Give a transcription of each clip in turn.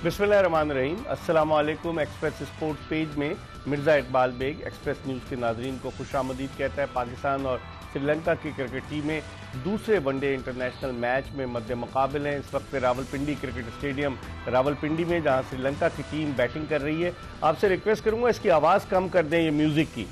बिस्मिल्लाहिर्रहमानिर्रहीम। अस्सलामुअलैकुम। Express sports page में मिर्ज़ा इकबाल बेग एक्सप्रेस न्यूज़ के नाज़रीन को खुशामदीद कहता है। पाकिस्तान और श्रीलंका की क्रिकेट टीमें दूसरे वनडे इंटरनेशनल मैच में मध्य मुकाबले हैं। इस वक्त रावलपिंडी क्रिकेट स्टेडियम रावलपिंडी में, जहां श्रीलंका की टीम बैटिंग कर रही है। आपसे रिक्वेस्ट करूंगा इसकी आवाज़ कम कर दें, ये म्यूज़िक की।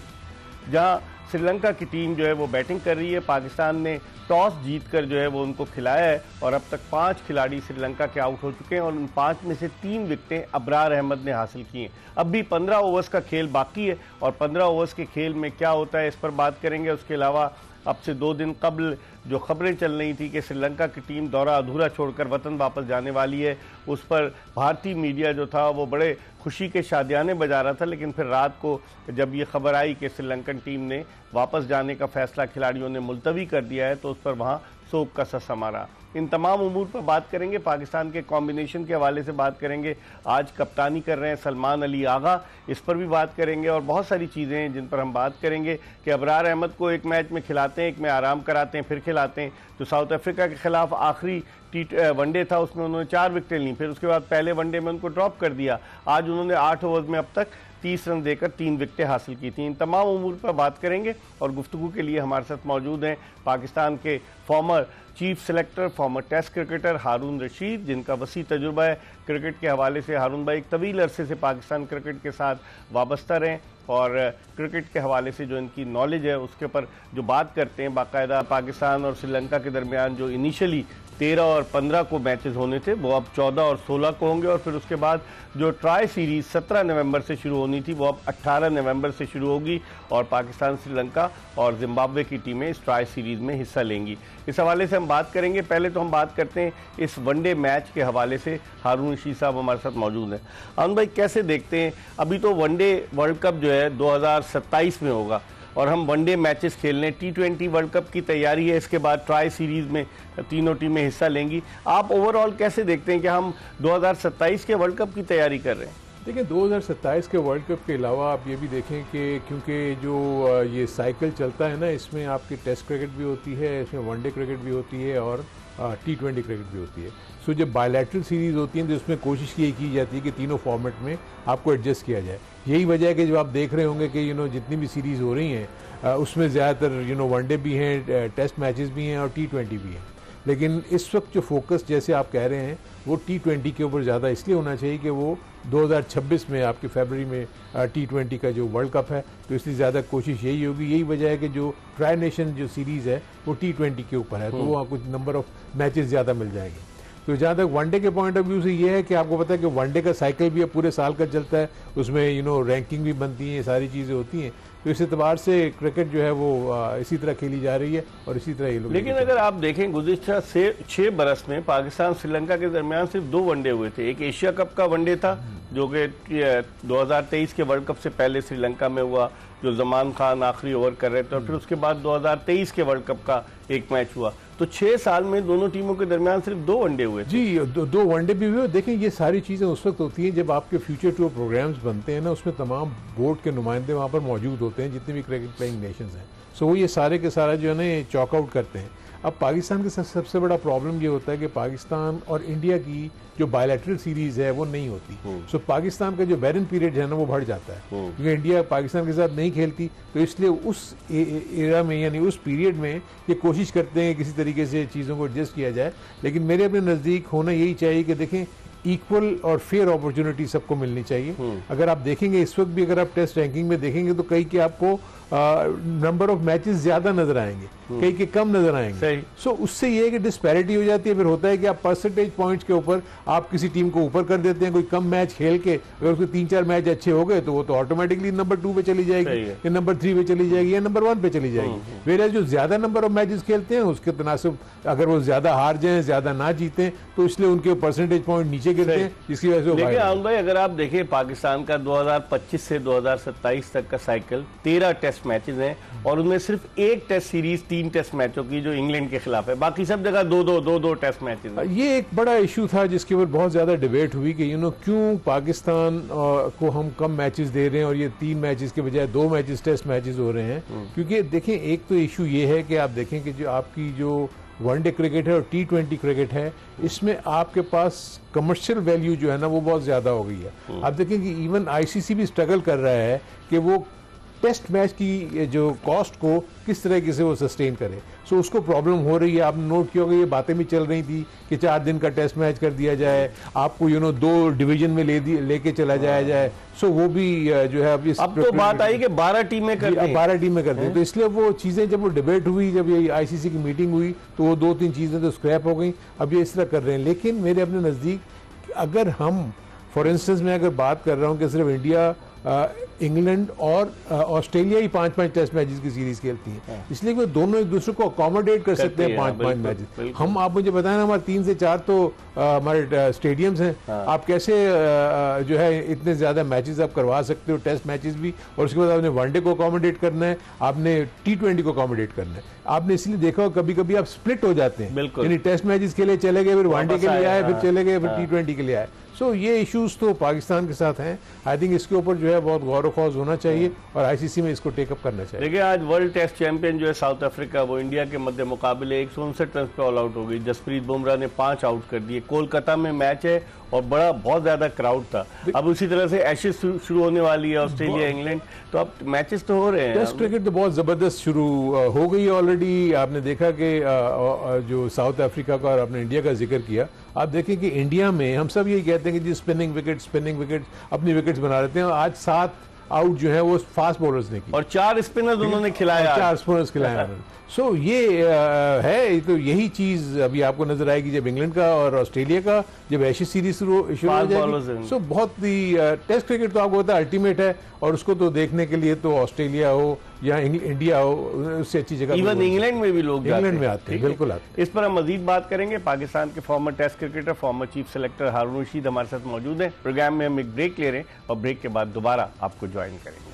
जहां श्रीलंका की टीम जो है वो बैटिंग कर रही है। पाकिस्तान ने टॉस जीतकर जो है वो उनको खिलाया है और अब तक 5 खिलाड़ी श्रीलंका के आउट हो चुके हैं और उन 5 में से 3 विकेटें अबरार अहमद ने हासिल की हैं। अब भी 15 ओवर्स का खेल बाकी है और 15 ओवर्स के खेल में क्या होता है इस पर बात करेंगे। उसके अलावा अब से 2 दिन कबल जो खबरें चल रही थी कि श्रीलंका की टीम दौरा अधूरा छोड़कर वतन वापस जाने वाली है, उस पर भारतीय मीडिया जो था वो बड़े खुशी के शादियाने बजा रहा था। लेकिन फिर रात को जब ये खबर आई कि श्रीलंकन टीम ने वापस जाने का फैसला खिलाड़ियों ने मुलतवी कर दिया है, तो उस पर वहाँ शोक का ससा मारा। इन तमाम उमूर पर बात करेंगे। पाकिस्तान के कॉम्बिनेशन के हवाले से बात करेंगे। आज कप्तानी कर रहे हैं सलमान अली आगा, इस पर भी बात करेंगे और बहुत सारी चीज़ें हैं जिन पर हम बात करेंगे कि अबरार अहमद को एक मैच में खिलाते हैं, एक में आराम कराते हैं, फिर खिलाते हैं। जो साउथ अफ्रीका के खिलाफ आखिरी वनडे था उसमें उन्होंने 4 विकेटें ली, फिर उसके बाद पहले वनडे में उनको ड्रॉप कर दिया। आज उन्होंने 8 ओवर में अब तक 30 रन देकर 3 विकेटें हासिल की थी। इन तमाम उमूर पर बात करेंगे और गुफ्तगू के लिए हमारे साथ मौजूद हैं पाकिस्तान के former chief selector, former test cricketer Haroon Rashid, जिनका वसी तजुर्बा है क्रिकेट के हवाले से। हारून भाई एक तवील अरसे से पाकिस्तान क्रिकेट के साथ वाबस्ता रहे और क्रिकेट के हवाले से जो इनकी नॉलेज है उसके ऊपर जो बात करते हैं। बाकायदा पाकिस्तान और श्रीलंका के दरमियान जो इनिशियली 13 और 15 को मैचेस होने थे वो अब 14 और 16 को होंगे और फिर उसके बाद जो ट्राई सीरीज 17 नवंबर से शुरू होनी थी वो अब 18 नवंबर से शुरू होगी और पाकिस्तान, श्रीलंका और जिम्बाब्वे की टीमें इस ट्राई सीरीज में हिस्सा लेंगी। इस हवाले से हम बात करेंगे। पहले तो हम बात करते हैं इस वनडे मैच के हवाले से। हारून रशीद साहब हमारे साथ मौजूद हैं। हारून भाई, कैसे देखते हैं, अभी तो वनडे वर्ल्ड कप जो है 2027 में होगा और हम वनडे मैचेस खेलने, T20 वर्ल्ड कप की तैयारी है, इसके बाद ट्राई सीरीज में तीनों टीमें हिस्सा लेंगी। आप ओवरऑल कैसे देखते हैं कि हम 2027 के वर्ल्ड कप की तैयारी कर रहे हैं? देखिए, 2027 के वर्ल्ड कप के अलावा आप ये भी देखें कि क्योंकि जो ये साइकिल चलता है ना, इसमें आपकी टेस्ट क्रिकेट भी होती है, इसमें वनडे क्रिकेट भी होती है और T20 क्रिकेट भी होती है। सो जब बायलैटरल सीरीज होती है तो उसमें कोशिश ये की जाती है कि तीनों फॉर्मेट में आपको एडजस्ट किया जाए। यही वजह है कि जो आप देख रहे होंगे कि जितनी भी सीरीज़ हो रही हैं उसमें ज़्यादातर वनडे भी हैं, टेस्ट मैचेस भी हैं और T20 भी हैं। लेकिन इस वक्त जो फोकस जैसे आप कह रहे हैं वो T20 के ऊपर ज़्यादा इसलिए होना चाहिए कि वो 2026 में आपके फरवरी में T20 का जो वर्ल्ड कप है, तो इसलिए ज़्यादा कोशिश यही होगी। यही वजह है कि जो ट्राई नेशन जो सीरीज़ है वो T20 के ऊपर है, तो वहाँ कुछ नंबर ऑफ मैचेस ज़्यादा मिल जाएंगे। तो जहाँ तक वनडे के पॉइंट ऑफ व्यू से ये है कि आपको पता है कि वनडे का साइकिल भी अब पूरे साल का चलता है, उसमें रैंकिंग भी बनती है, सारी चीज़ें होती हैं। तो इस एतबार से क्रिकेट जो है वो इसी तरह खेली जा रही है और इसी तरह ये लोग। लेकिन अगर आप देखें गुज़िश्ता 6 बरस में पाकिस्तान श्रीलंका के दरमियान सिर्फ 2 वनडे हुए थे। एक एशिया कप का वनडे था जो कि 2023 के वर्ल्ड कप से पहले श्रीलंका में हुआ, जो जमान खान आखिरी ओवर कर रहे थे, और फिर उसके बाद 2023 के वर्ल्ड कप का एक मैच हुआ। तो 6 साल में दोनों टीमों के दरमियान सिर्फ 2 वनडे हुए थे। जी, 2 वनडे भी हुए। देखें, ये सारी चीज़ें उस वक्त होती हैं जब आपके फ्यूचर टूर प्रोग्राम्स बनते हैं ना, उसमें तमाम बोर्ड के नुमाइंदे वहाँ पर मौजूद होते हैं, जितने भी क्रिकेट प्लेइंग नेशंस हैं। सो वो ये सारे के सारा जो है ना चॉकआउट करते हैं। अब पाकिस्तान के सबसे बड़ा प्रॉब्लम ये होता है कि पाकिस्तान और इंडिया की जो बायलैटरल सीरीज है वो नहीं होती। सो पाकिस्तान का जो बैरन पीरियड है ना वो बढ़ जाता है, क्योंकि इंडिया पाकिस्तान के साथ नहीं खेलती। तो इसलिए उस एरा में, यानी उस पीरियड में, ये कोशिश करते हैं किसी तरीके से चीज़ों को एडजस्ट किया जाए। लेकिन मेरे अपने नज़दीक होना यही चाहिए कि देखें, इक्वल और फेयर अपॉर्चुनिटी सबको मिलनी चाहिए। अगर आप देखेंगे इस वक्त भी, अगर आप टेस्ट रैंकिंग में देखेंगे तो कई के आपको नंबर ऑफ मैचेस ज्यादा नजर आएंगे, कई के कम नजर आएंगे। सो उससे ये है कि डिस्पैरिटी हो जाती है। फिर होता है कि आप परसेंटेज पॉइंट्स के ऊपर आप किसी टीम को ऊपर कर देते हैं। कोई कम मैच खेल के अगर उसके 3-4 मैच अच्छे हो गए तो वो तो ऑटोमेटिकली नंबर 2 पे चली जाएगी या नंबर 3 पे चली जाएगी या नंबर 1 पे चली जाएगी। वेयर जो ज्यादा नंबर ऑफ मैचेस खेलते हैं उसके तनासब अगर वो ज्यादा हार जाए, ज्यादा ना जीते, तो इसलिए उनके परसेंटेज पॉइंट नीचे गिरते हैं, जिसकी वजह से। लेकिन आउन भाई, अगर आप देखें पाकिस्तान का 2025 से 2027 तक का साइकिल 13 टेस्ट मैचेस हैं और उनमें सिर्फ एक टेस्ट सीरीज 3 टेस्ट मैचों की जो इंग्लैंड के खिलाफ है, बाकी सब जगह 2-2 टेस्ट मैचेस हैं। ये एक बड़ा इशू था जिसके ऊपर बहुत ज्यादा डिबेट हुई कि क्यों पाकिस्तान को हम कम मैचेस दे रहे हैं और ये 3 मैचेस के बजाय 2 मैचेस टेस्ट मैचेस हो रहे हैं। क्योंकि देखें, एक तो इशू ये है कि आप देखें कि जो आपकी जो वनडे क्रिकेट है और T20 क्रिकेट है, इसमें आपके पास कमर्शियल वैल्यू जो है ना वो बहुत ज़्यादा हो गई है। आप देखें कि इवन आईसीसी भी स्ट्रगल कर रहा है कि वो टेस्ट मैच की जो कॉस्ट को किस तरीके से वो सस्टेन करे। सो उसको प्रॉब्लम हो रही है। आपने नोट किया होगा, ये बातें भी चल रही थी कि 4 दिन का टेस्ट मैच कर दिया जाए, आपको 2 डिवीजन में लेके चला जाए। सो वो भी जो है अब तो बात आई कि 12 टीमें कर दें। 12 टीमें कर दें। तो इसलिए वो चीज़ें जब वो डिबेट हुई, जब ये आईसीसी की मीटिंग हुई, तो वो 2-3 चीज़ें तो स्क्रैप हो गई। अब ये इस तरह कर रहे हैं। लेकिन मेरे अपने नज़दीक अगर हम फॉर इंस्टेंस मैं अगर बात कर रहा हूँ कि सिर्फ इंडिया, इंग्लैंड और ऑस्ट्रेलिया ही 5-5 टेस्ट मैचेस की सीरीज खेलती हैं, इसलिए वो दोनों एक दूसरे को अकोमोडेट कर सकते हैं 5-5 मैचेस। हम, आप मुझे बताएं ना, हमारे 3 से 4 तो हमारे स्टेडियम्स हैं। आप कैसे जो है इतने ज्यादा मैचेस आप करवा सकते हो, टेस्ट मैचेस भी, और उसके बाद आपने वनडे को अकोमोडेट करना है, आपने T20 को अकोमोडेट करना है। आपने इसलिए देखा हो कभी कभी आप स्प्लिट हो जाते हैं, यानी टेस्ट मैचेस के लिए चले गए, फिर वनडे के लिए आए, फिर चले गए, फिर T20 के लिए आए। सो ये इश्यूज तो पाकिस्तान के साथ हैं। आई थिंक इसके ऊपर जो है बहुत गौर वखौज होना चाहिए और आईसीसी में इसको टेकअप करना चाहिए। देखिए, आज वर्ल्ड टेस्ट चैंपियन जो है साउथ अफ्रीका, वो इंडिया के मध्य मुकाबले 159 रन पे ऑल आउट हो गई। जसप्रीत बुमराह ने 5 आउट कर दिए। कोलकाता में मैच है और बहुत ज्यादा क्राउड था। अब उसी तरह से एशेज शुरू होने वाली है, ऑस्ट्रेलिया इंग्लैंड, तो अब मैचेस तो हो रहे हैं। टेस्ट क्रिकेट तो बहुत जबरदस्त शुरू हो गई है ऑलरेडी। आपने देखा कि जो साउथ अफ्रीका का और आपने इंडिया का जिक्र किया, आप देखें कि इंडिया में हम सब यही कहते हैं कि जी स्पिनिंग विकेट अपनी विकेट्स बना लेते हैं। आज 7 आउट जो है वो फास्ट बॉलर्स ने की और 4 स्पिनर्स उन्होंने खिलाया, 4 स्पिनर्स खिलाया। सो ये है, तो यही चीज अभी आपको नजर आएगी जब इंग्लैंड का और ऑस्ट्रेलिया का जब एशेज सीरीज शुरू हो जाएगी। सो बहुत ही टेस्ट क्रिकेट तो आपको पता है अल्टीमेट है, और उसको तो देखने के लिए तो ऑस्ट्रेलिया हो या इंडिया हो, उससे अच्छी जगह इवन इंग्लैंड में भी लोग इंग्लैंड में आते हैं, बिल्कुल आते हैं। इस पर हम मजीद बात करेंगे। पाकिस्तान के former test cricketer, former chief selector Haroon Rashid हमारे साथ मौजूद हैं। प्रोग्राम में हम एक ब्रेक ले रहे हैं और ब्रेक के बाद दोबारा आपको ज्वाइन करेंगे।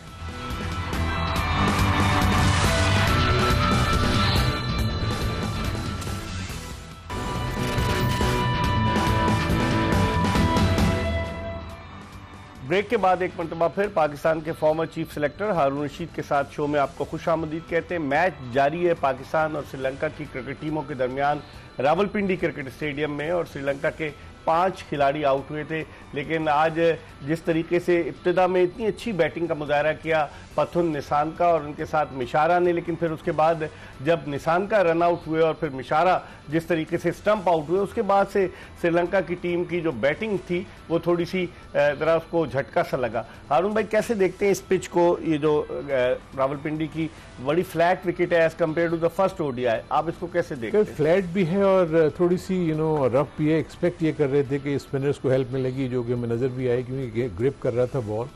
ब्रेक के बाद एक मरतबा फिर पाकिस्तान के former chief selector Haroon Rashid के साथ शो में आपको खुशामदीद कहते हैं। मैच जारी है पाकिस्तान और श्रीलंका की क्रिकेट टीमों के दरमियान रावलपिंडी क्रिकेट स्टेडियम में, और श्रीलंका के 5 खिलाड़ी आउट हुए थे। लेकिन आज जिस तरीके से इब्तिदा में इतनी अच्छी बैटिंग का मुजाहरा किया पथुन निशानका और उनके साथ मिशारा ने, लेकिन फिर उसके बाद जब निशानका रन आउट हुए और फिर मिशारा जिस तरीके से स्टंप आउट हुए, उसके बाद से श्रीलंका की टीम की जो बैटिंग थी वो थोड़ी सी जरा उसको झटका सा लगा। हारून भाई, कैसे देखते हैं इस पिच को? ये जो रावलपिंडी की बड़ी फ्लैट विकेट है as compared to the first ODI, आप इसको कैसे देखते हैं? फ्लैट भी है और थोड़ी सी रफ भी है। एक्सपेक्ट ये कर रहे थे कि स्पिनर्स को हेल्प मिलेगी, जो कि हमें नजर भी आई, क्योंकि ग्रिप कर रहा था बॉल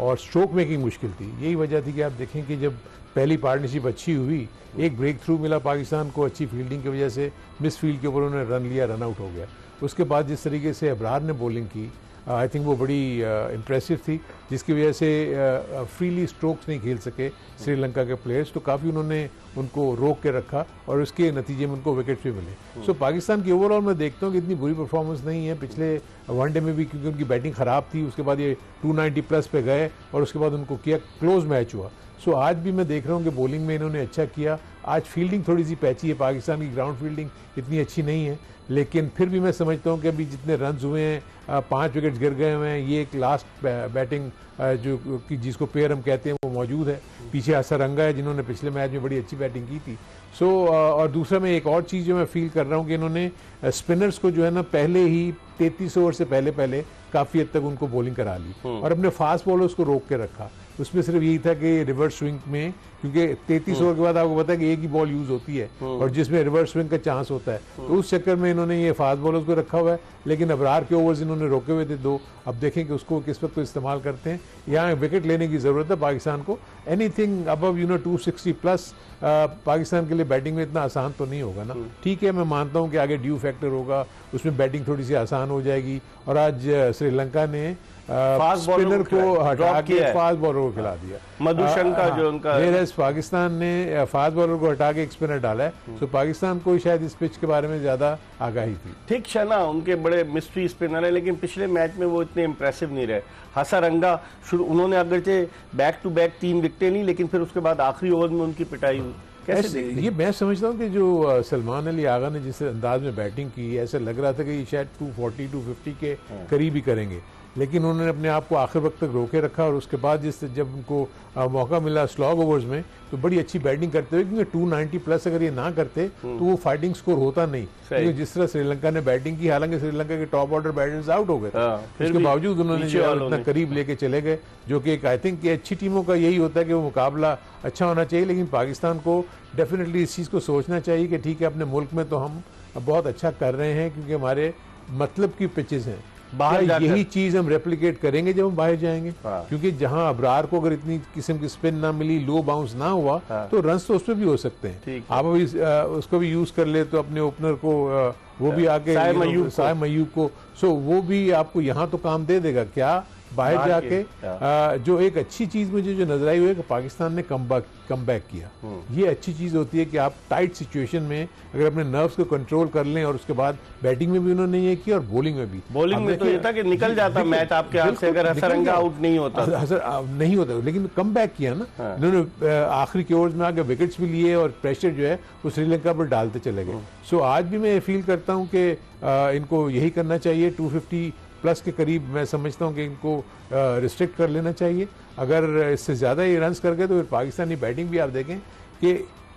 और स्ट्रोक मेकिंग मुश्किल थी। यही वजह थी कि आप देखें कि जब पहली पार्टनरशिप अच्छी हुई, एक ब्रेक थ्रू मिला पाकिस्तान को अच्छी फील्डिंग की वजह से, मिस फील्ड के ऊपर उन्होंने रन लिया, रन आउट हो गया। उसके बाद जिस तरीके से अबरार ने बॉलिंग की, आई थिंक वो बड़ी इम्प्रेसिव थी, जिसकी वजह से फ्रीली स्ट्रोक्स नहीं खेल सके श्रीलंका के प्लेयर्स, तो काफ़ी उन्होंने उनको रोक के रखा और उसके नतीजे में उनको विकेट्स भी मिले। सो पाकिस्तान की ओवरऑल मैं देखता हूँ कि इतनी बुरी परफॉर्मेंस नहीं है पिछले वनडे में भी, क्योंकि उनकी बैटिंग ख़राब थी। उसके बाद ये 290 प्लस पे गए और उसके बाद उनको किया, क्लोज मैच हुआ। सो आज भी मैं देख रहा हूँ कि बॉलिंग में इन्होंने अच्छा किया। आज फील्डिंग थोड़ी सी पैची है, पाकिस्तान की ग्राउंड फील्डिंग इतनी अच्छी नहीं है, लेकिन फिर भी मैं समझता हूँ कि अभी जितने रन्स हुए हैं, 5 विकेट्स गिर गए हुए हैं, ये एक लास्ट बैटिंग जो कि जिसको पेयर हम कहते हैं वो मौजूद है। पीछे हसरंगा है जिन्होंने पिछले मैच में बड़ी अच्छी बैटिंग की थी। सो और दूसरा मैं एक और चीज़ जो मैं फील कर रहा हूँ कि इन्होंने स्पिनर्स को जो है ना पहले ही 33 ओवर से पहले काफ़ी हद तक उनको बॉलिंग करा ली और अपने फास्ट बॉलर्स को रोक के रखा। उसमें सिर्फ यही था कि रिवर्स स्विंग में, क्योंकि 33 ओवर के बाद आपको पता है कि एक ही बॉल यूज होती है और जिसमें रिवर्स स्विंग का चांस होता है, तो उस चक्कर में इन्होंने ये फास्ट बॉलर्स को रखा हुआ है। लेकिन अबरार के ओवर्स इन्होंने रोके हुए थे 2। अब देखें कि उसको किस वक्त तो इस्तेमाल करते हैं। यहाँ विकेट लेने की जरूरत है पाकिस्तान को। एनीथिंग अबव 260 प्लस पाकिस्तान के लिए बैटिंग में इतना आसान तो नहीं होगा ना। ठीक है, मैं मानता हूँ कि आगे ड्यू फैक्टर होगा, उसमें बैटिंग थोड़ी सी आसान हो जाएगी। और आज श्रीलंका ने स्पिनर को हटा के फास्ट बॉलर को खिला दिया, मधुशंका जो उनका। पाकिस्तान ने फास्ट बॉलर को हटा के एक स्पिनर डाला है, तो पाकिस्तान को शायद इस पिच के बारे में ज्यादा आगाही थी। ठीक शना उनके बड़े मिस्ट्री स्पिनर है, लेकिन पिछले मैच में वो इतने इंप्रेसिव नहीं रहे। हसरंगा शुरू उन्होंने अगरचे बैक टू बैक 3 विकेटें ली, लेकिन फिर उसके बाद आखिरी ओवर में उनकी पिटाई हुई। कैसे ये मैं समझता हूँ कि जो सलमान अली आगा ने जिस अंदाज में बैटिंग की, ऐसा लग रहा था कि ये शायद 240 250 के करीब ही करेंगे, लेकिन उन्होंने अपने आप को आखिर वक्त तक रोके रखा और उसके बाद जब उनको मौका मिला स्लॉग ओवर्स में तो बड़ी अच्छी बैटिंग करते हुए, क्योंकि 290 प्लस अगर ये ना करते तो वो फाइटिंग स्कोर होता नहीं, क्योंकि जिस तरह श्रीलंका ने बैटिंग की, हालांकि श्रीलंका के टॉप ऑर्डर बैटर्स आउट हो गए थे, उसके बावजूद उन्होंने इतना करीब लेके चले गए, जो कि आई थिंक अच्छी टीमों का यही होता है कि वो मुकाबला अच्छा होना चाहिए। लेकिन पाकिस्तान को डेफिनेटली इस चीज़ को सोचना चाहिए कि ठीक है, अपने मुल्क में तो हम बहुत अच्छा कर रहे हैं क्योंकि हमारे मतलब की पिचेस हैं, बाहर यही चीज हम रेप्लिकेट करेंगे जब हम बाहर जाएंगे, क्योंकि जहां अबरार को अगर इतनी किस्म की स्पिन ना मिली, लो बाउंस ना हुआ, तो रन्स तो उसमें भी हो सकते हैं। आप अभी उसको भी यूज कर ले तो अपने ओपनर को वो भी आके साय मयूब को, सो वो भी आपको यहाँ तो काम दे देगा क्या बाहर जाके। जो एक अच्छी चीज मुझे जो नजर आई हुई है कि पाकिस्तान ने कम बैक किया, ये अच्छी चीज होती है कि आप टाइट सिचुएशन में अगर अपने नर्व्स को कंट्रोल कर लें, और उसके बाद बैटिंग में भी उन्होंने ये किया और बॉलिंग में भी। बॉलिंग में तो ये था कि निकल जाता मैच आपके हाथ से अगर हसरंगा आउट नहीं होता, नहीं होता, लेकिन कम बैक किया ना इन्होंने, आखिरी के ओवर्स में आके विकेट्स भी लिए और प्रेशर जो है वो श्रीलंका पर डालते चले गए। सो आज भी मैं फील करता हूँ कि इनको यही करना चाहिए, 250 प्लस के करीब मैं समझता हूं कि इनको रिस्ट्रिक्ट कर लेना चाहिए। अगर इससे ज़्यादा ये रन्स कर गए तो फिर पाकिस्तानी बैटिंग भी आप देखें कि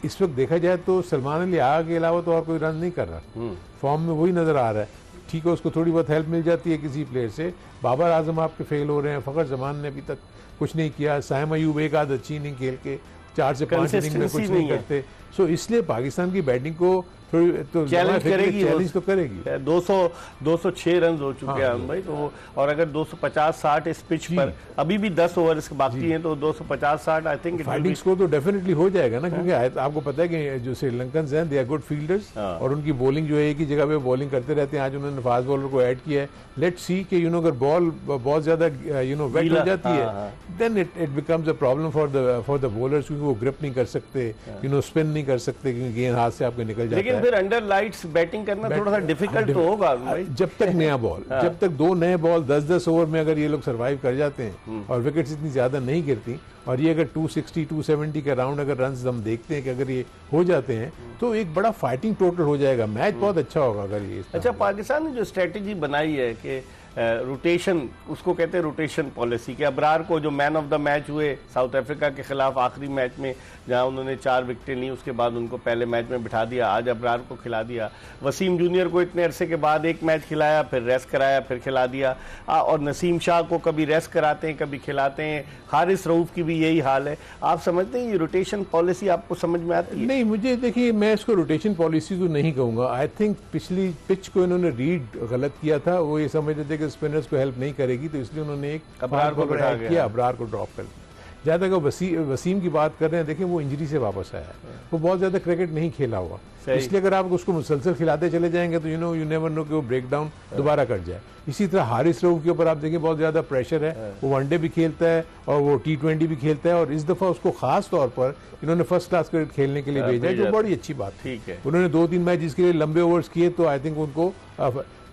इस वक्त देखा जाए तो सलमान अली आगा के अलावा तो और कोई रन नहीं कर रहा, फॉर्म में वही नज़र आ रहा है। ठीक है, उसको थोड़ी बहुत हेल्प मिल जाती है किसी प्लेयर से, बाबर आजम आपके फेल हो रहे हैं, फ़खर जमान ने अभी तक कुछ नहीं किया, साइम अयूब एक आध अच्छी इनिंग खेल के 4 से 5 इनिंग में कुछ नहीं करते। सो इसलिए पाकिस्तान की बैटिंग को तो चैलेंज तो करेगी। 206 रन हो चुके हैं भाई, तो और अगर 250-60 इस पिच पर अभी भी 10 ओवर बाकी हैं तो 250-60 आई थिंक फाइटिंग स्कोर तो डेफिनेटली हो जाएगा ना, क्योंकि आपको पता है कि जो श्रीलंकन हैं दे आर गुड फील्डर्स और उनकी बॉलिंग जो है एक ही जगह पे बॉलिंग करते रहते हैं। आज उन्होंने फास्ट बॉलर को ऐड किया है, लेट्स सी कि अगर बॉल बहुत ज्यादा वेट हो जाती है then it becomes a problem for the bowlers, क्योंकि वो ग्रिप नहीं कर सकते, स्पिन नहीं कर सकते, क्योंकि गेंद हाथ से आपके निकल जाता है। फिर अंडर लाइट्स बैटिंग करना थोड़ा सा डिफिकल्ट तो होगा जब तक नया बॉल, जब तक 2 नए बॉल 10-10 ओवर में अगर ये लोग सरवाइव कर जाते हैं और विकेट्स इतनी ज्यादा नहीं गिरती, और ये अगर 260-270 के राउंड अगर रन्स हम देखते हैं कि अगर ये हो जाते हैं तो एक बड़ा फाइटिंग टोटल हो जाएगा, मैच बहुत अच्छा होगा अगर ये। अच्छा, पाकिस्तान ने जो स्ट्रेटेजी बनाई है कि रोटेशन, उसको कहते हैं रोटेशन पॉलिसी, कि अबरार को जो मैन ऑफ द मैच हुए साउथ अफ्रीका के खिलाफ आखिरी मैच में जहां उन्होंने 4 विकेटें ली, उसके बाद उनको पहले मैच में बिठा दिया, आज अबरार को खिला दिया। वसीम जूनियर को इतने अरसे के बाद एक मैच खिलाया, फिर रेस्ट कराया, फिर खिला दिया, और नसीम शाह को कभी रेस्ट कराते हैं कभी खिलाते हैं। हारिस रऊफ की भी यही हाल है। आप समझते हैं ये रोटेशन पॉलिसी आपको समझ में आती है? नहीं, मुझे देखिए, मैं इसको रोटेशन पॉलिसी तो नहीं कहूंगा। आई थिंक पिछली पिच को इन्होंने रीड गलत किया था, वो ये समझते थे कि स्पिनर्स को हेल्प नहीं करेगी, तो इसलिए उन्होंने एक अबरार को बिठा किया, अबरार को ड्रॉप कर दिया। जहाँ तक वसीम की बात कर रहे हैं, देखिए वो इंजरी से वापस आया है, वो बहुत ज्यादा क्रिकेट नहीं खेला हुआ, इसलिए अगर आप उसको मुसलसल खिलाते चले जाएंगे तो यू नेवर नो कि वो ब्रेक डाउन दोबारा कर जाए। इसी तरह हारिस रऊफ के ऊपर आप देखिए बहुत ज्यादा प्रेशर है, वो वनडे भी खेलता है और वो T20 भी खेलता है, और इस दफा उसको खास तौर पर इन्होंने फर्स्ट क्लास क्रिकेट खेलने के लिए भेजा है, जो बड़ी अच्छी बात है। उन्होंने 2-3 मैच जिसके लिए लंबे ओवर्स किए, तो आई थिंक उनको,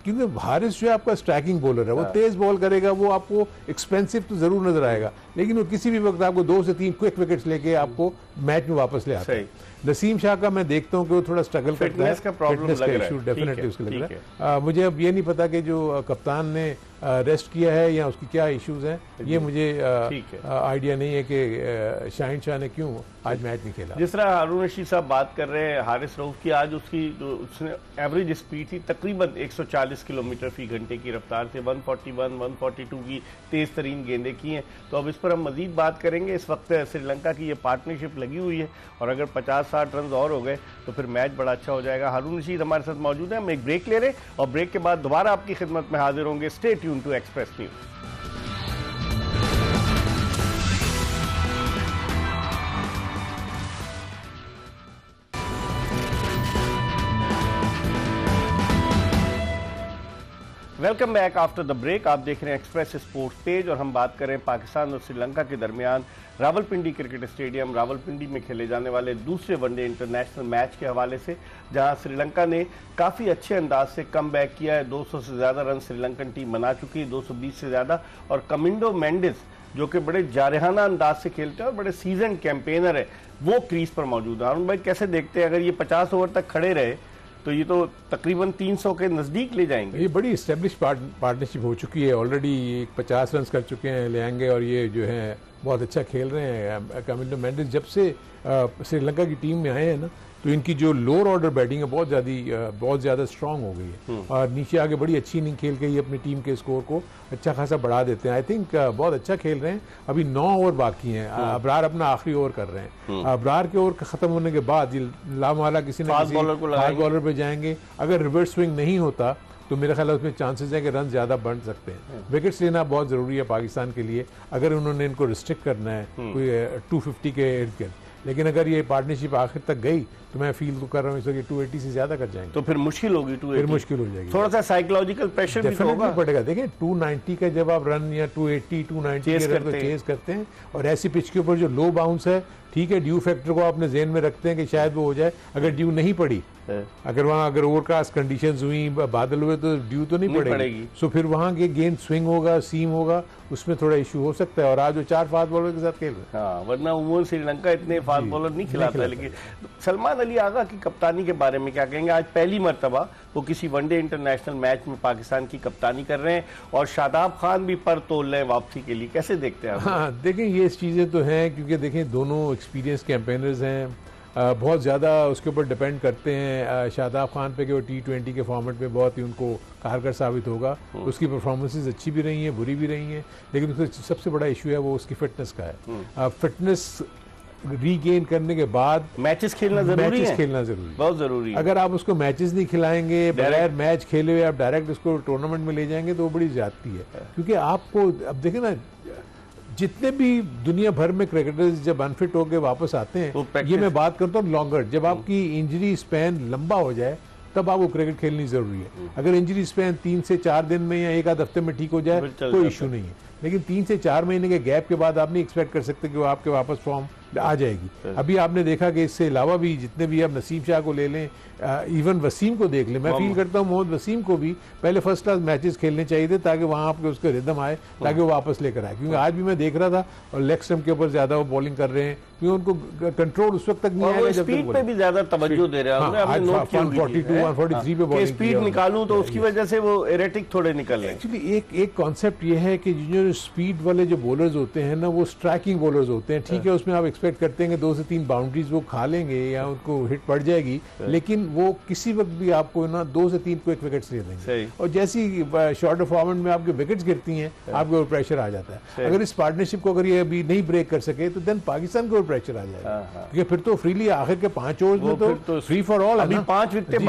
क्योंकि हारिस जो है आपका स्ट्राइकिंग बॉलर है, वो तेज बॉल करेगा, वो आपको एक्सपेंसिव तो जरूर नजर आएगा, लेकिन वो किसी भी वक्त आपको 2 से 3 क्विक विकेट्स लेके आपको मैच में वापस ले आता है। नसीम शाह का मैं देखता हूँ कि वो थोड़ा स्ट्रगल करता है, फिटनेस का इशू डेफिनेटली उसको लग रहा है। मुझे अब ये नहीं पता कि जो कप्तान ने रेस्ट किया है या उसकी क्या इश्यूज हैं, ये मुझे आइडिया नहीं है कि शाहिन शाह ने क्यों आज मैच नहीं खेला। जिस तरह हारून रशीद साहब बात कर रहे हैं हारिस रऊफ की, आज उसने एवरेज स्पीड थी तकरीबन 140 किलोमीटर फी घंटे की रफ्तार से, 141, 142 की तेज तरीन गेंदें की हैं। तो अब इस पर हम मजीद बात करेंगे। इस वक्त श्रीलंका की ये पार्टनरशिप लगी हुई है, और अगर 50-60 रन और हो गए तो फिर मैच बड़ा अच्छा हो जाएगा। हारून रशीद हमारे साथ मौजूद है, हम एक ब्रेक ले रहे हैं और ब्रेक के बाद दोबारा आपकी खिदमत में हाजिर होंगे। Stay tune to express news. Welcome back after the break. आप देख रहे हैं एक्सप्रेस स्पोर्ट्स पेज और हम बात कर रहे हैं पाकिस्तान और श्रीलंका के दरमियान रावलपिंडी क्रिकेट स्टेडियम रावलपिंडी में खेले जाने वाले दूसरे वनडे इंटरनेशनल मैच के हवाले से, जहां श्रीलंका ने काफ़ी अच्छे अंदाज से कम बैक किया है। 200 से ज़्यादा रन श्रीलंकन टीम बना चुकी है, 220 से ज़्यादा, और कमिंडो मेंडिस जो कि बड़े जारहाना अंदाज से खेलते हैं और बड़े सीजन कैंपेनर है, वो क्रीज पर मौजूद है। अरुण भाई कैसे देखते हैं, अगर ये 50 ओवर तक खड़े रहे तो ये तो तकरीबन 300 के नजदीक ले जाएंगे। ये बड़ी एस्टेब्लिश पार्टनरशिप हो चुकी है ऑलरेडी, 50 रन कर चुके हैं लेंगे और ये जो है बहुत अच्छा खेल रहे हैं। कामिलो मेंडिस जब से श्रीलंका की टीम में आए हैं ना, तो इनकी जो लोअर ऑर्डर बैटिंग है बहुत ज़्यादा स्ट्रांग हो गई है और नीचे आगे बड़ी अच्छी इनिंग खेल के ये अपनी टीम के स्कोर को अच्छा खासा बढ़ा देते हैं। आई थिंक बहुत अच्छा खेल रहे हैं। अभी 9 ओवर बाकी हैं, अबरार अपना आखिरी ओवर कर रहे हैं। अबरार के ओवर खत्म होने के बाद लामवाला किसी न किसी फास्ट बॉलर पे जाएंगे। अगर रिवर्स स्विंग नहीं होता तो मेरे ख्याल उसमें चांसेस है कि रन ज़्यादा बन सकते हैं। विकेट्स लेना बहुत ज़रूरी है पाकिस्तान के लिए, अगर उन्होंने इनको रिस्ट्रिक्ट करना है कोई 250 के इर्द गिर्द। लेकिन अगर ये पार्टनरशिप आखिर तक गई तो मैं फील तो कर रहा हूँ इस वक्त 280 से ज्यादा कर जाएंगे तो फिर मुश्किल होगी। 280 फिर मुश्किल हो जाएगी। थोड़ा सा साइकोलॉजिकल प्रेशर भी तो होगा। पड़ेगा। देखें 290 का जब आप रन या 280 290 के रन को चेज करते हैं और ऐसी पिच के ऊपर जो लो बाउंस है, ठीक है, ड्यू फैक्टर को आपने जेहन में रखते हैं कि शायद वो हो जाए। अगर ड्यू नहीं पड़ी, अगर वहाँ अगर ओवरकास्ट कंडीशंस हुई, बादल हुए, तो ड्यू तो नहीं पड़ेगी। सो फिर वहाँ के गेंद स्विंग होगा, सीम होगा, उसमें थोड़ा इशू हो सकता है। और आज वो 4 फास्ट बॉलर के साथ खेल रहे हैं। हाँ, वरना उमूमन श्रीलंका इतने फास्ट बॉलर नहीं खिलाता। लेकिन सलमान अली आगा की कप्तानी के बारे में क्या कहेंगे? आज पहली मर्तबा वो किसी वनडे इंटरनेशनल मैच में पाकिस्तान की कप्तानी कर रहे हैं और शादाब खान भी पर तोल रहे हैं वापसी के लिए, कैसे देखते हैं? हाँ, देखें ये चीज़ें तो हैं क्योंकि देखें दोनों एक्सपीरियंस कैंपेनर्स हैं, बहुत ज़्यादा उसके ऊपर डिपेंड करते हैं शादाब खान पे कि वो T20 के फॉर्मेट में बहुत ही उनको कारगर साबित होगा। उसकी परफॉर्मेंसेस अच्छी भी रही हैं, बुरी भी रही हैं, लेकिन उसका सबसे बड़ा इशू है वो उसकी फिटनेस का है। फिटनेस रीगेन करने के बाद मैचेस खेलना जरूरी है, बहुत जरूरी है। अगर आप उसको मैचेस नहीं खिलाएंगे, बगैर मैच खेले हुए आप डायरेक्ट उसको टूर्नामेंट में ले जाएंगे तो वो बड़ी ज्यादती है। क्योंकि आपको अब देखें ना, जितने भी दुनिया भर में क्रिकेटर्स जब अनफिट होकर वापस आते हैं, ये मैं बात करता हूँ लॉन्गर, जब आपकी इंजरी स्पैन लंबा हो जाए तब आपको क्रिकेट खेलनी जरूरी है। अगर इंजरी स्पैन 3 से 4 दिन में या 1 आध हफ्ते में ठीक हो जाए कोई इशू नहीं है, लेकिन 3 से 4 महीने के गैप के बाद आप नहीं एक्सपेक्ट कर सकते कि वो आपके वापस फॉर्म आ जाएगी। अभी आपने देखा कि इससे अलावा भी जितने भी आप नसीम शाह को ले लें, इवन वसीम को देख लें, मैं फील करता हूँ मोहम्मद वसीम को भी पहले फर्स्ट क्लास मैचेस खेलने चाहिए थे ताकि वहाँ आपके उसके रिदम आए, ताकि वो वापस लेकर आए। क्योंकि आज भी मैं देख रहा था और लेग स्टंप के ऊपर ज्यादा वो बॉलिंग कर रहे हैं क्योंकि उनको कंट्रोल उस वक्त तक नहीं आया जब स्पीड पे भी ज्यादा तवज्जो दे रहे हैं। 142 143 पे बॉलिंग, स्पीड निकालूं तो उसकी वजह से वो एरेटिक थोड़े निकल रहे हैं। एक्चुअली एक कॉन्सेप्ट ये है कि जो स्पीड वाले जो बॉलर्स होते हैं ना, वो स्ट्राइकिंग बॉलर्स होते हैं। ठीक है, उसमें आप एक्सपेक्ट करते हैं कि 2 से 3 बाउंड्रीज वो खा लेंगे या उनको हिट पड़ जाएगी, लेकिन वो किसी वक्त भी आपको ना 2 से 3 क्विक विकेट्स ले देंगे। और जैसी शॉर्टर फॉर्मेट में आपके विकेट्स गिरती हैं, आपके ऊपर प्रेशर आ जाता है। अगर इस पार्टनरशिप को अगर ये अभी नहीं ब्रेक कर सके तो देन पाकिस्तान के ऊपर प्रेशर आ जाएगा, क्योंकि फिर तो फ्रीली आखिर के 5 ओवर्स में तो फ्री फॉर ऑल है ना। 5 विकेटें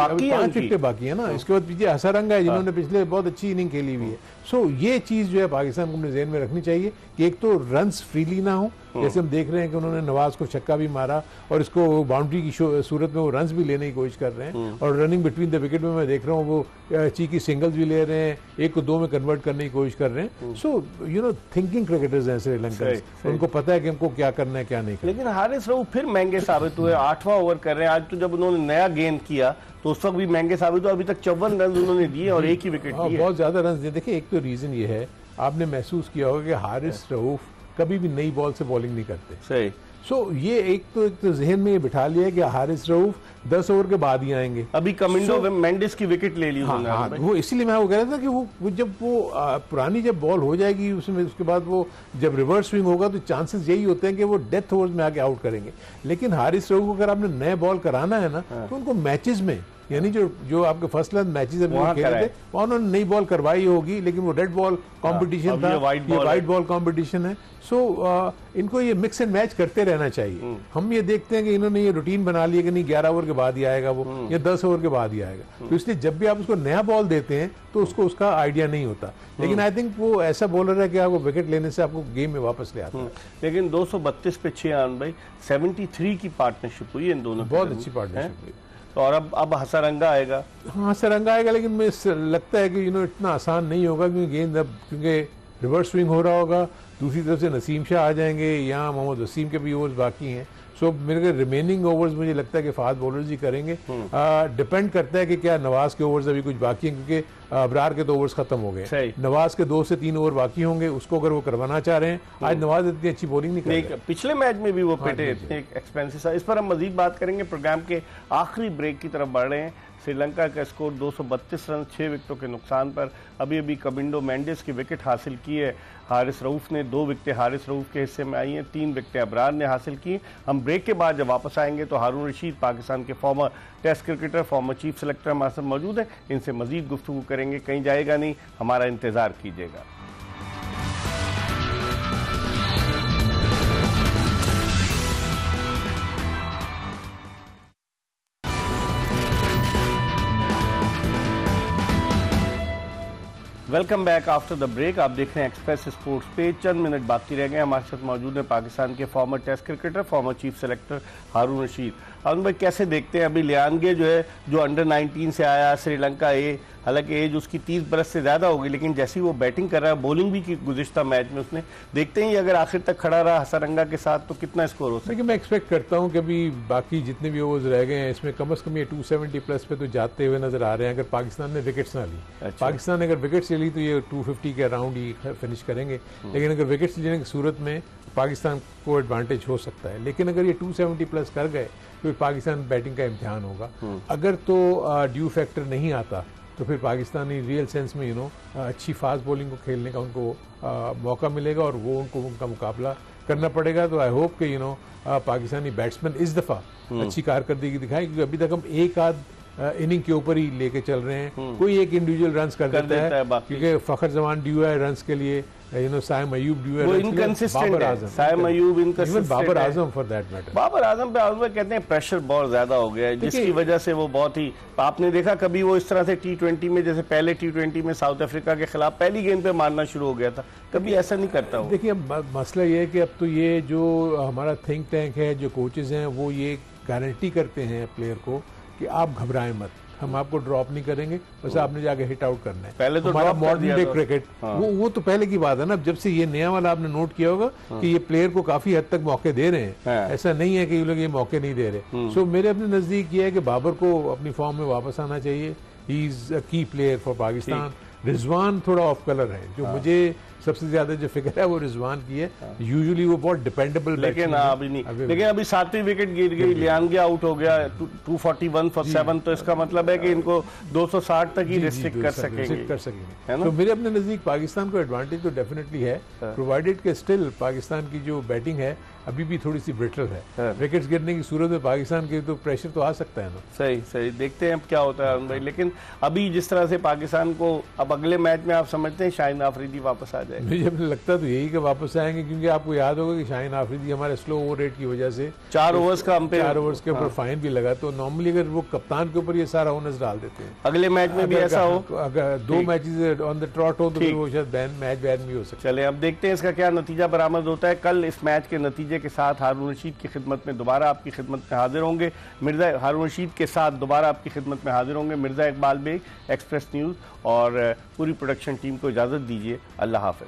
बाकी है ना। इसके बाद पीछे हसरंगा है जिन्होंने पिछले बहुत अच्छी इनिंग खेली हुई है। सो ये चीज जो है पाकिस्तान को अपने ज़हन में रखनी चाहिए कि एक तो रन्स फ्रीली ना हो, जैसे हम देख रहे हैं कि उन्होंने नवाज को छक्का भी मारा और इसको बाउंड्री की सूरत में वो रन्स भी लेने की कोशिश कर रहे हैं। और रनिंग बिटवीन द विकेट में मैं देख रहा हूँ वो चीकी सिंगल्स भी ले रहे हैं, 1 को 2 में कन्वर्ट करने की कोशिश कर रहे हैं। सो थिंकिंग क्रिकेटर्स हैं श्रीलंका, उनको पता है कि हमको क्या करना है क्या नहीं करना। लेकिन हारिस रऊफ फिर महंगे साबित हुए, 8वां ओवर कर रहे हैं। आज तो जब उन्होंने नया गेंद किया तो उस वक्त भी महंगे साबित हुए। अभी तक 54 रन उन्होंने दिए और 1 ही विकेट दिए। बहुत ज्यादा रन दिए। देखिए एक तो रीजन ये है, आपने महसूस किया होगा कि हारिस रऊफ कभी भी नई बॉल से बॉलिंग नहीं करते। सही। ये एक तो जहन में बिठा लिया कि हारिस रऊफ 10 ओवर के बाद ही आएंगे। अभी कमिंडो मेंडिस की विकेट ले ली उन्होंने। हाँ, वो इसीलिए मैं वो कह रहा था कि वो जब वो पुरानी जब बॉल हो जाएगी उसमें, उसके बाद वो जब रिवर्स स्विंग होगा तो चांसेस यही होते हैं कि वो डेथ ओवर्स में आके आउट करेंगे। लेकिन हारिस रऊफ को अगर आपने नए बॉल कराना है ना, तो उनको मैचेस में, यानी जो आपके फर्स्ट क्लास मैचेस अभी खेले थे वहाँ उन्होंने नई बॉल करवाई होगी, लेकिन वो रेड बॉल कंपटीशन था, ये वाइट बॉल कंपटीशन है। सो इनको ये मिक्स एंड मैच करते रहना चाहिए। हम ये देखते हैं कि इन्होंने ये रूटीन बना लिया कि नहीं 11 ओवर के बाद ही आएगा वो, या 10 ओवर के बाद ही आएगा। तो इसलिए जब भी आप उसको नया बॉल देते हैं तो उसको उसका आइडिया नहीं होता। लेकिन आई थिंक वो ऐसा बॉलर है कि आपको विकेट लेने से आपको गेम में वापस ले आता है। लेकिन 232 पे 6 आन भाई, 73 की पार्टनरशिप हुई इन दोनों, बहुत अच्छी पार्टनरशिप हुई। तो और अब हसरंगा आएगा। हाँ, हसरंगा आएगा, लेकिन मुझे लगता है कि इतना आसान नहीं होगा क्योंकि गेंद अब क्योंकि रिवर्स स्विंग हो रहा होगा, दूसरी तरफ से नसीम शाह आ जाएंगे, यहाँ मोहम्मद वसीम के भी ओवर्स बाकी हैं। सो मेरे रिमेनिंग ओवर्स मुझे लगता है कि फास्ट बॉलर्स ही करेंगे। डिपेंड करता है कि क्या नवाज के ओवर्स अभी कुछ बाकी हैं, क्योंकि अबरार के तो ओवर्स खत्म हो गए। नवाज के 2 से 3 ओवर बाकी होंगे, उसको अगर वो करवाना चाह रहे हैं। आज नवाज इतनी अच्छी बॉलिंग नहीं कर रहे, पिछले मैच में भी वो पिटे इतने एक्सपेंसिव। इस पर हम मजीद बात करेंगे। प्रोग्राम के आखिरी ब्रेक की तरफ बढ़ रहे हैं। श्रीलंका का स्कोर 232 रन 6 विकेटों के नुकसान पर। अभी अभी कबिंडो मेंडिस की विकेट हासिल की है। हारिस रऊफ ने 2 विकेटें हारिस रऊफ के हिस्से में आई हैं, 3 विकेटें अबरार ने हासिल की। हम ब्रेक के बाद जब वापस आएंगे तो हारून रशीद, पाकिस्तान के former test cricketer, former chief selector हमारे साथ मौजूद हैं। इनसे मजीद गुफ्तगू करेंगे, कहीं जाएगा नहीं, हमारा इंतजार कीजिएगा। Welcome back after the break. आप देख रहे हैं एक्सप्रेस स्पोर्ट्स पे। चंद मिनट बाकी रह गए। हमारे साथ मौजूद हैं पाकिस्तान के former test cricketer, former chief selector Haroon Rashid. Haroon भाई, कैसे देखते हैं अभी लियांगे जो है, जो अंडर 19 से आया श्रीलंका ए, हालांकि एज उसकी 30 बरस से ज़्यादा होगी, लेकिन जैसी वो बैटिंग कर रहा है, बॉलिंग भी की गुज़िश्ता मैच में उसने, देखते हैं अगर आखिर तक खड़ा रहा हसरंगा के साथ तो कितना स्कोर हो सकता है? मैं एक्सपेक्ट करता हूं कि अभी बाकी जितने भी ओवर्स रह गए हैं इसमें कम से कम ये 270 प्लस पे तो जाते हुए नजर आ रहे हैं, अगर पाकिस्तान ने विकेट्स ना ली। अच्छा। पाकिस्तान ने अगर विकेट्स ले ली तो ये 250 के अराउंड ही फिनिश करेंगे, लेकिन अगर विकेट्स लेने की सूरत में पाकिस्तान को एडवांटेज हो सकता है। लेकिन अगर ये 270 प्लस कर गए तो पाकिस्तान बैटिंग का इम्तिहान होगा। अगर तो ड्यू फैक्टर नहीं आता तो फिर पाकिस्तानी रियल सेंस में अच्छी फास्ट बॉलिंग को खेलने का उनको मौका मिलेगा और वो उनका मुकाबला करना पड़ेगा। तो आई होप कि पाकिस्तानी बैट्समैन इस दफा अच्छी कारकर्दगी दिखाएं, क्योंकि अभी तक हम एक आध इनिंग के ऊपर ही लेके चल रहे हैं। कोई एक इंडिविजुअल रन्स कर देता है क्योंकि फखर जमान ड्यू है रन्स के लिए, साइम अयूब ड्यू है, इनकंसिस्टेंट है। Saim Ayub inconsistent, Babar Azam for that matter. Babar Azam पे कहते हैं प्रेशर बहुत ज्यादा हो गया है, जिसकी वजह से वो बहुत ही, आपने देखा कभी वो इस तरह से T20 में, जैसे पहले T20 में साउथ अफ्रीका के खिलाफ पहली गेंद पे मारना शुरू हो गया था, कभी ऐसा नहीं करता वो। देखिए अब मसला ये है कि अब तो ये जो हमारा थिंक टैंक है, जो कोचेज हैं, वो ये गारंटी करते हैं प्लेयर को कि आप घबराएं मत, हम आपको ड्रॉप नहीं करेंगे, बस आपने जाके हिट आउट करना है। पहले तो हमारा मॉडर्न डे क्रिकेट वो तो पहले की बात है ना। जब से ये नया वाला आपने नोट किया होगा कि ये प्लेयर को काफी हद तक मौके दे रहे हैं, ऐसा नहीं है कि ये लोग ये मौके नहीं दे रहे। सो मेरे अपने नजदीक ये है कि बाबर को अपनी फॉर्म में वापस आना चाहिए। ही इज अ की प्लेयर फॉर पाकिस्तान। रिजवान थोड़ा ऑफ कलर है, जो मुझे सबसे ज्यादा जो फिक्र है वो रिजवान की है। यूजुअली वो बहुत डिपेंडेबल, लेकिन अभी नहीं। लेकिन अभी 7वीं विकेट गिर गई, लियांगे आउट हो गया 241 फॉर 7, तो इसका मतलब है कि इनको 260 तक ही रिस्ट्रिक्ट कर सकेंगे। तो मेरे अपने नजदीक पाकिस्तान को एडवांटेज तो डेफिनेटली है, प्रोवाइडेड के स्टिल पाकिस्तान की जो बैटिंग है अभी भी थोड़ी सी ब्रिटल है। विकेट्स गिरने की सूरत में पाकिस्तान के तो प्रेशर तो आ सकता है ना। सही देखते हैं अब क्या होता है भाई। लेकिन अभी जिस तरह से पाकिस्तान को, अब अगले मैच में आप समझते हैं शाहीन आफरीदी वापस आ जाए? मुझे लगता तो यही कि वापस आएंगे, क्योंकि आपको याद होगा कि शाहीन आफरीदी हमारे स्लो ओवर रेट की वजह से 4 ओवर्स का अंपायर 4 ओवर्स के ऊपर फाइन भी लगा। तो नॉर्मली अगर वो कप्तान के ऊपर ये सारा ओनस डाल देते हैं, अगले मैच में भी ऐसा हो, अगर 2 मैचेस ऑन द ट्रॉट हो तो फिर वो शायद मैच बैन भी हो सकता है। चले अब देखते हैं इसका क्या नतीजा बरामद होता है। कल इस मैच के नतीजे के साथ हारून रशीद की खिदमत में दोबारा आपकी खिदमत में हाजिर होंगे। हारून रशीद के साथ दोबारा आपकी खिदमत में हाजिर होंगे मिर्जा इकबाल बेग, एक्सप्रेस न्यूज़ और पूरी प्रोडक्शन टीम को इजाज़त दीजिए। अल्लाह हाफ़िज़।